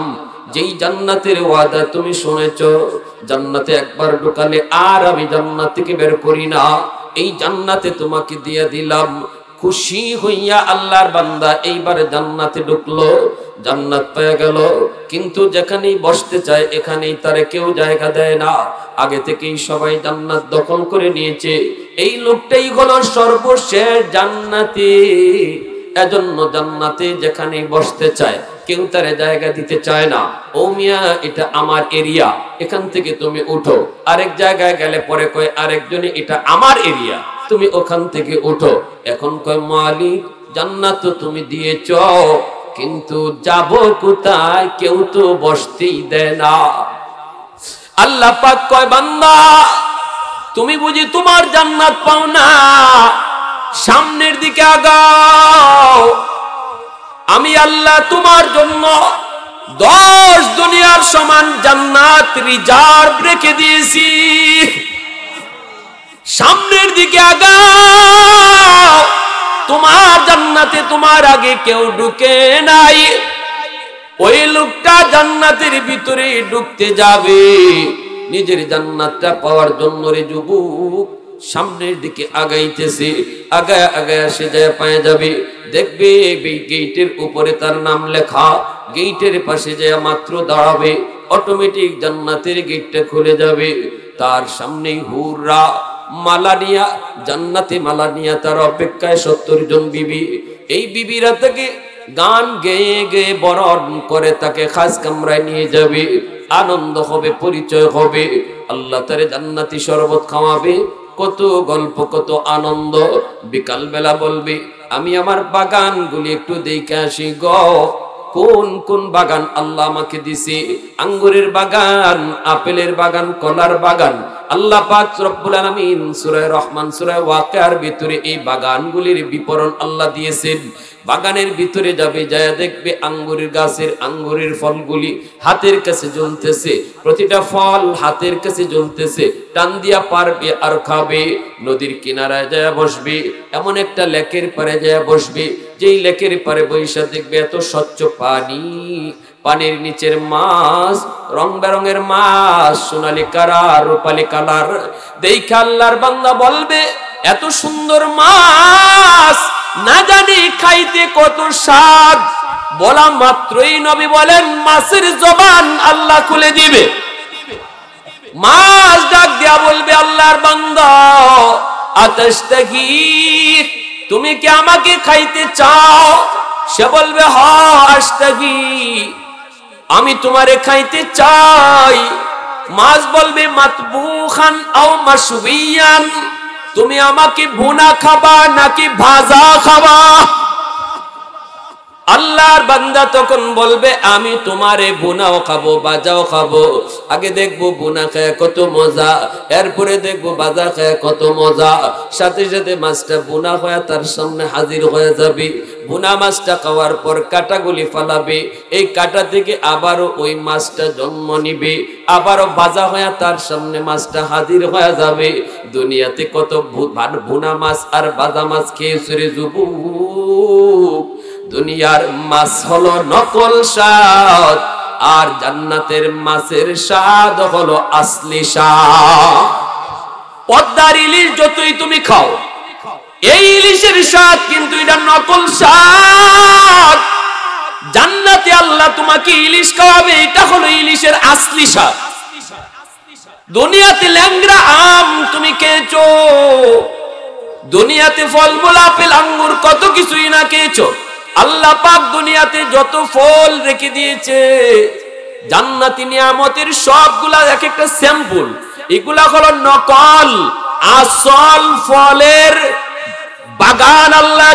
যেই জান্নাতের ওয়াদা তুমি শুনেছো, জান্নাতে একবার ঢুকালে আর আমি জান্নাত থেকে বের করি না, এই জান্নাতে তোমাকে দিয়ে দিলাম। খুশি হইয়া আল্লাহর বান্দা এইবার জান্নাতে ঢুকলো, জান্নাত পেয়ে গেল, কিন্তু যেখানেই বসতে চায় এখানেই তারে কেউ জায়গা দেয় না। আগে থেকেই সবাই জান্নাত দখল করে নিয়েছে। এই লোকটাই হলো সর্বশেষ জান্নাতি। এজন্য জান্নাতে যেখানেই বসতে চায় কেউ তারে জায়গা দিতে চায় না। ও মিয়া এটা আমার এরিয়া, এখান থেকে তুমি উঠো। আরেক জায়গায় গেলে পরে কয় আরেকজনে এটা আমার এরিয়া, তুমি ওখান থেকে উঠো। এখন কয় মালিক জান্নাত তুমি দিয়েছ, কিন্তু যাব কোথায়? কেউ তো বসতেই দেয় না। আল্লাহ পাক কয় বান্দা তুমি বুঝি তোমার জান্নাত পাও না? সামনের দিকে আগাও, আমি আল্লাহ তোমার জন্য 10 দুনিয়ার সমান জান্নাত রিজার্ভ রেখে দিয়েছি। সামনের দিকে আগাও, তোমার জান্নাতে তোমার আগে কেউ ঢুকে নাই। ওই লোকটা জান্নাতের ভিতরে ঢুকতে যাবে নিজের জান্নাতটা পাওয়ার জন্য। রে যুবক, সামনের দিকে আগাইতেছে, আগায় আগায় সে যায় পায়ে যাবে, দেখবে গেটের উপরে তার নাম লেখা। গেটের পাশে যায় মাত্র দাঁড়াবে, অটোমেটিক জান্নাতের গেটটা খুলে যাবে। তার সামনেই হুররা মালানিয়া, জান্নাতে মালানিয়া তার অপেক্ষায় 70 জন বিবি। এই বিবিরা তাকে গান গেয়ে গেয়ে বরণ করে তাকে খাস কামরায় নিয়ে যাবে। আনন্দ হবে, পরিচয় হবে, আল্লাহ তারে জান্নাতি শরবত খাওয়াবে। কত গল্প, কত আনন্দ। বিকাল বেলা বলবে, আমি আমার বাগানগুলি একটু দেখে আসি গো, কোন কোন বাগান আল্লাহ আমাকে দিছে। আঙ্গুরের বাগান, আপেলের বাগান, কলার বাগান। আল্লাহ পাক রব্বুল আলামিন সূরা রহমান, সূরা ওয়াকিয়ার ভিতরে এই বাগানগুলির বিবরণ আল্লাহ দিয়েছেন। বাগানের ভিতরে যাবে, যায় দেখবে আঙ্গুরের গাছের আঙ্গুরের ফলগুলি হাতের কাছে জ্বলতেছে, প্রতিটা ফল হাতের কাছে জ্বলতেছে। টান দিয়া পারবে আর খাবে। নদীর কিনারায় যায় বসবে, এমন একটা লেকের পারে যায় বসবে, যেই লেকের পারে বৈশা দেখবে এত স্বচ্ছ পানি, পানির নিচের মাছ রং বেরঙের মাছ, সোনালী কালার, রূপালী কালার। দেখে আল্লাহর বান্দা বলবে, এত সুন্দর মাছ না জানি খাইতে কত স্বাদ। বলা মাত্রই নবী বলেন, মাছের জবান আল্লাহ খুলে দিবে। মাছ ডাক দিয়া বলবে, আল্লাহর বান্দা আতাশতাহি, তুমি কি আমাকে খাইতে চাও? সে বলবে, হ্যাঁ আশতাহি, আমি তোমারে খাইতে চাই। মাছ বলবে, মাতবুখান আও মাশবিয়ান, তুমি আমাকে ভুনা খাবা নাকি ভাজা খাবা? আল্লাহর বান্দা তখন বলবে, আমি তোমারে ভুনাও খাবো ভাজাও খাবো। আগে দেখবো ভুনা খায় কত মজা, এরপরে দেখবো ভাজা খায় কত মজা। সাথে সাথে মাছটা ভুনা হয়ে তার সামনে হাজির হয়ে যাবে। ভুনা মাছটা খাওয়ার পর কাঁটাগুলি ফালাবে, এই কাঁটা থেকে আবারও ওই মাছটা জন্ম নিবে, আবারও ভাজা হয়ে তার সামনে মাছটা হাজির হয়ে যাবে। দুনিয়াতে কত ভুনা মাছ আর ভাজা মাছ খেয়েছে রে যুবক। দুনিয়ার মাছ হলো নকল স্বাদ, আর জান্নাতের মাছের স্বাদ হলো আসলি স্বাদ। পদ্মার ইলিশ যতই তুমি খাও, এই ইলিশের স্বাদ কিন্তু এটা নকল স্বাদ। জান্নাতে আল্লাহ তোমাকে ইলিশ খাওয়াবে, এটা হলো ইলিশের আসলি স্বাদ। দুনিয়াতে ল্যাংড়া আম তুমি খেয়েছো, দুনিয়াতে ফলমূল আপেল আঙ্গুর কত কিছুই না খেয়েছো। আল্লাহ পাক দুনিয়াতে যত ফল রেখে দিয়েছে, জান্নাতি নিয়ামতের সবগুলা এক একটা স্যাম্পল। এগুলা হলো নকল, আসল ফলের বাগান আল্লাহ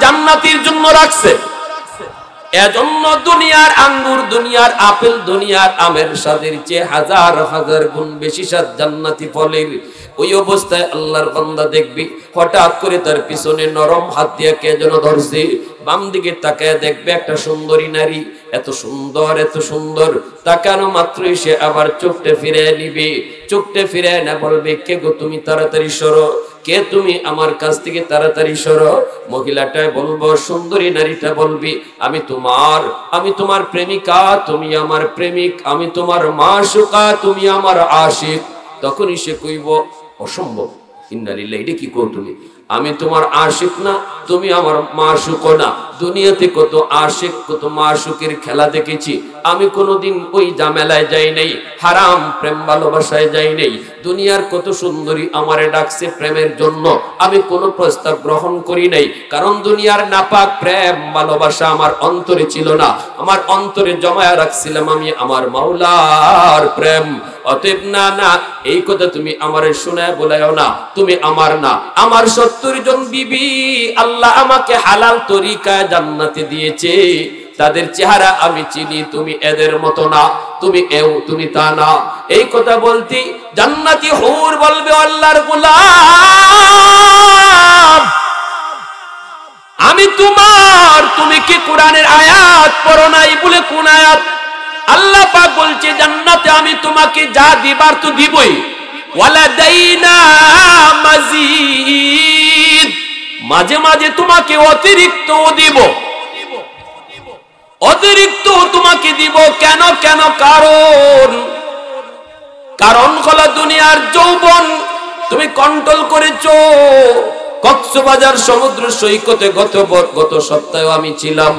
জান্নাতির জন্য রাখছে। এজন্য দুনিয়ার আঙ্গুর, দুনিয়ার আপেল, দুনিয়ার আমের স্বাদের চেয়ে হাজার হাজার গুণ বেশি স্বাদ জান্নাতি ফলের। ওই অবস্থায় আল্লাহর বান্দা দেখবি হঠাৎ করে তার পিছনে নরম হাত দিয়ে কে যেন ধরছে। বাম দিকে তাকায় দেখবে একটা সুন্দরী নারী, এত সুন্দর এত সুন্দর। তাকানো মাত্রই সে আবার চোখটা ফিরে নিবে, চোখটা ফিরে না বলবে, কে গো তুমি, তাড়াতাড়ি সরো, কে তুমি, আমার কাছ থেকে তাড়াতাড়ি সরো। মহিলাটাই বলবো, সুন্দরী নারীটা বলবি, আমি তোমার প্রেমিকা, তুমি আমার প্রেমিক, আমি তোমার মাশুকা, তুমি আমার আশিক। তখনই সে কইব, অসম্ভব, ইন্নালিল্লাহি, এটা কি কও তুমি? আমি তোমার আশিক না, তুমি আমার মাশুক না। দুনিয়াতে কত আশিক কত মাশুকের খেলা দেখেছি, আমি কোনোদিন ওই ঝামেলায় যাই নাই, হারাম প্রেম ভালোবাসায় যাই নাই। দুনিয়ার কত সুন্দরী আমারে ডাকছে প্রেমের জন্য, আমি কোনো প্রস্তাব গ্রহণ করি নাই, কারণ দুনিয়ার নাপাক প্রেম ভালোবাসা আমার অন্তরে ছিল না। আমার অন্তরে জমায়া রাখছিলাম আমি আমার মাওলার প্রেম। অতএব না না, এই কথা তুমি আমারে শোনায় বলায়ও না, তুমি আমার না। আমার 70 জন বিবি আল্লাহ আমাকে হালাল তরিকায় জান্নাতে দিয়েছে, তাদের চেহারা আমি চিনি, তুমি এদের মতো না, তুমি তা না। এই কথা বলতে জান্নাতি হুর বলবে, আল্লাহর গোলাম আমি তোমার, তুমি কি কোরআনের আয়াত পড়ো নাই? বলে কোন আয়াত? আল্লাহ পাক বলছে জান্নাতে আমি তোমাকে যা দিবার তো দিবই, ওয়ালাদাইনা মাজিদ, মাঝে মাঝে তোমাকে অতিরিক্ত দিব, অতিরিক্ত তোমাকে দিব। কেন কেন? কারণ হলো দুনিয়ার যৌবন তুমি কন্ট্রোল করেছো। কক্সবাজার সমুদ্র সৈকতে গত সপ্তাহে আমি ছিলাম,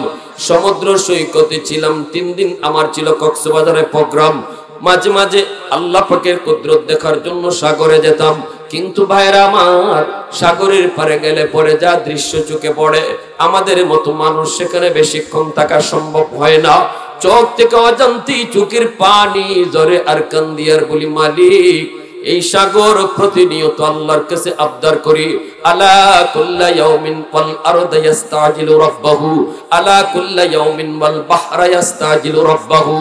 সমুদ্র সৈকতে ছিলাম 3 দিন আমার ছিল কক্সবাজারে প্রোগ্রাম। মাঝে মাঝে আল্লাহ পাকের কুদরত দেখার জন্য সাগরে যেতাম, কিন্তু ভাইরা আমার, সাগরের পারে গেলে পরে যা দৃশ্য চোখে পড়ে, আমাদের মতো মানুষ সেখানে বেশিক্ষণ থাকা সম্ভব হয় না। চোখ থেকে অজান্তেই চোখের পানি ঝরে আর কান্দি আর বলি, মালিক এই সাগর প্রতিনিয়ত আল্লাহর কাছে আবদার করি, আলা কুল্লা ইয়াউমিন ওয়াল আরদু ইস্তাজিলু রাব্বাহু, আলা কুল্লা ইয়াউমিন ওয়াল বাহরা ইস্তাজিলু রাব্বাহু,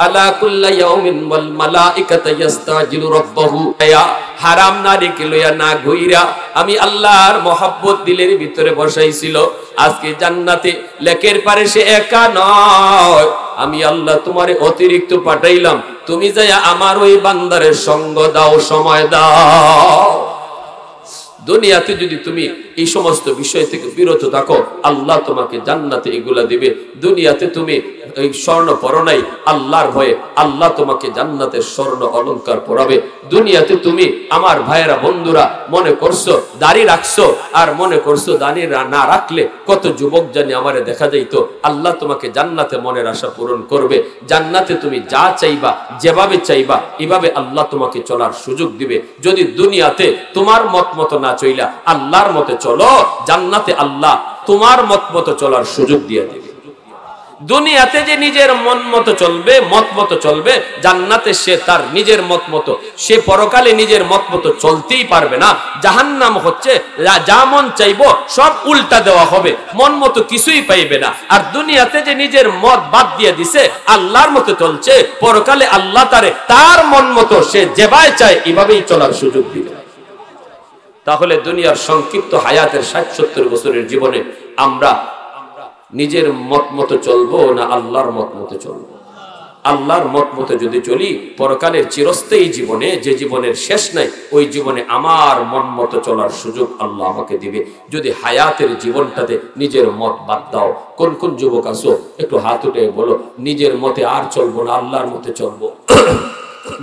আলা কুল্লা ইয়াউমিন ওয়াল মালাইকাতু ইস্তাজিলু রাব্বাহু। হারাম নারীকে লইয়া না ঘুইরা আমি আল্লাহর মহব্বত দিলের ভিতরে বসাইছিল। আজকে জান্নাতে লেকের পারে সে একা নয়, আমি আল্লাহ তোমারে অতিরিক্ত পাঠাইলাম, তুমি যাইয়া আমার ওই বান্দারের সঙ্গ দাও, সময় দাও। দুনিয়াতে যদি তুমি এই সমস্ত বিষয় থেকে বিরত থাকো, আল্লাহ তোমাকে জান্নাতে এগুলা দিবে। দুনিয়াতে তুমি এই স্বর্ণ পরো নাই, আল্লাহর ভয়ে আল্লাহ তোমাকে জান্নাতের স্বর্ণ অলংকার পরাবে। দুনিয়াতে তুমি আমার ভাইয়েরা বন্ধুরা মনে করছো দাড়ি রাখছো, আর মনে করছো দাড়ি না রাখলে কত যুবক জানি আমারে দেখা যাইতো। আল্লাহ তোমাকে জান্নাতে মনের আশা পূরণ করবে। জান্নাতে তুমি যা চাইবা, যেভাবে চাইবা, এভাবে আল্লাহ তোমাকে চলার সুযোগ দিবে। যদি দুনিয়াতে তোমার মত মতো না চইলা আল্লাহর মতে চলো, জান্নাতে আল্লাহ তোমার মত মতো চলার সুযোগ দিয়ে দেবে। দুনিয়াতে যে নিজের মন মতো চলবে, মত মতো চলবে, জান্নাতে সে তার নিজের মত মতো, সে পরকালে নিজের মত মতো চলতেই পারবে না। জাহান্নাম হচ্ছে যা মন চাইবো সব উল্টা দেওয়া হবে, মন মতো কিছুই পাইবে না। আর দুনিয়াতে যে নিজের মত বাদ দিয়ে দিছে, আল্লাহর মতো চলছে, পরকালে আল্লাহ তারে তার মন মতো সে যেভাবে চায় এভাবেই চলার সুযোগ দিবে। তাহলে দুনিয়ার সংক্ষিপ্ত হায়াতের 60-70 বছরের জীবনে আমরা নিজের মত মতো চলবো না আল্লাহর মত মতো চলবো? আল্লাহর মত মতো যদি চলি, পরকালের চিরস্থায়ী জীবনে, যে জীবনের শেষ নাই, ওই জীবনে আমার মন মতো চলার সুযোগ আল্লাহ আমাকে দিবে। যদি হায়াতের জীবনটাতে নিজের মত বাদ দাও, কোন কোন যুবক আছো একটু হাত উঠে বলো, নিজের মতে আর চলবো না, আল্লাহর মতে চলবো।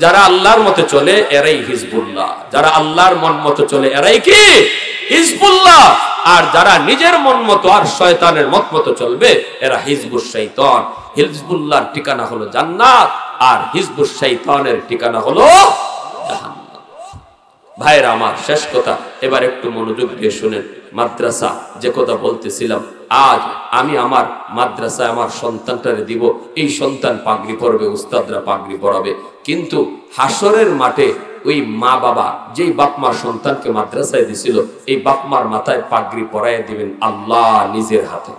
যারা আল্লাহর মতে চলে এরাই হিজবুল্লাহ, যারা আল্লাহর মন মতো চলে এরাই কি? হিজবুল্লাহ। আর যারা নিজের মন মতো আর শয়তানের মত মতো চলবে এরা হিজবুশ শাইতান। হিজবুল্লাহর ঠিকানা হলো জান্নাত, আর হিজবুশ শাইতানের ঠিকানা হলো জাহান্নাম। ভাইরা আমার, শেষ কথা এবার একটু মনোযোগ দিয়ে শুনেন। মাদ্রাসা যে কথা বলতেছিলাম, আজ আমি আমার মাদ্রাসায় আমার সন্তানটারে দিব। এই সন্তান পাগড়ি পরবে, উস্তাদরা পাগড়ি পরাবে, কিন্তু হাসরের মাঠে ওই মা বাবা যেই বাপ মা সন্তানকে মাদ্রাসায় দিছিল, এই বাপ মার মাথায় পাগড়ি পরাইয়া দিবেন আল্লাহ নিজের হাতে।